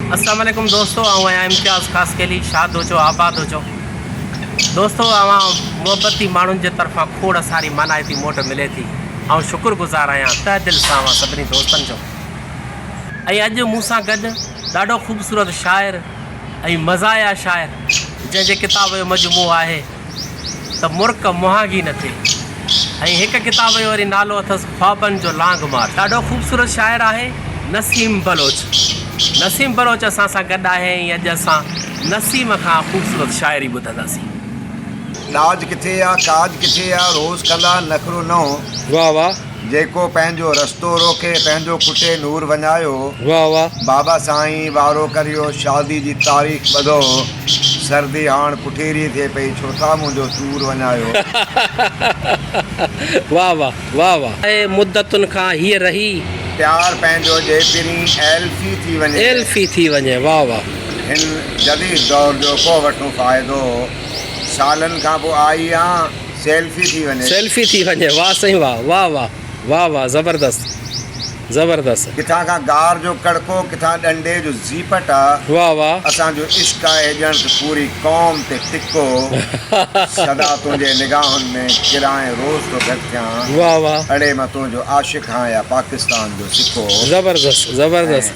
अस्सलाम वालेकुम दोस्तों, आया इम्तियाज़ ख़ास के लिए शाद हो आबाद हो दोस्तों। मोहब्बती माण्हुनि जे तरफ़ां खोड़ सारी मानाइती मोट मिले थी। शुक्रगुज़ार आहियां तह दिल सां सभिनी दोस्तनि जो। अॼु मूंसां गॾु ॾाढो ख़ूबसूरत शाइर ऐं मज़ाया शाइर जंहिंजे किताब जो मजमू आहे त मुर्क मुहागी न थिए। हिकु किताब जो वरी नालो अथसि ख्वाबनि जो लांग मार। ॾाढो ख़ूबसूरत शाइर आहे नसीम बलोच। नसीम बलोच असां सां गॾु आहे ऐं अॼु असां नसीम खां ख़ूबसूरत शाइरी ॿुधंदासीं। नाज किथे आ काज किथे आ रोज़ कंदा नखरो नओ। वाह वाह। जेको पंहिंजो रस्तो रोके पंहिंजो कुटे नूर वञायो। वाह वाह। बाबा साईं वारो करियो शादी जी तारीख़ ॿधो। सर्दी हाण पुठेरी थिए पई छो था मुंहिंजो टूर वञायो। वाह वाह वाह वाह। मुद्दतुनि खां हीअ रही प्यार पंहिंजो जे पिरी एल्फी थी वञे। वाह वाह। हिन जदीद दौर जो को वठूं फ़ाइदो। सालनि खां पोइ आई आहे सेल्फी थी वञे। वाह साईं वाह वाह वाह वाह वाह। ज़बरदस्त ज़बरदस्त। किथां खां गार जो कड़को किथां डंडे जो ज़ीपट आहे। वाह वाह। असांजो इश्क आहे ॼण त पूरी क़ौम ते टिको। सदा तुंहिंजे निगाहुनि में किराए रोज़ तो गॾु थियां। वाह वाह। अड़े मां तुंहिंजो आशिक़ आहियां या पाकिस्तान जो सिको। ज़बरदस्त ज़बरदस्त।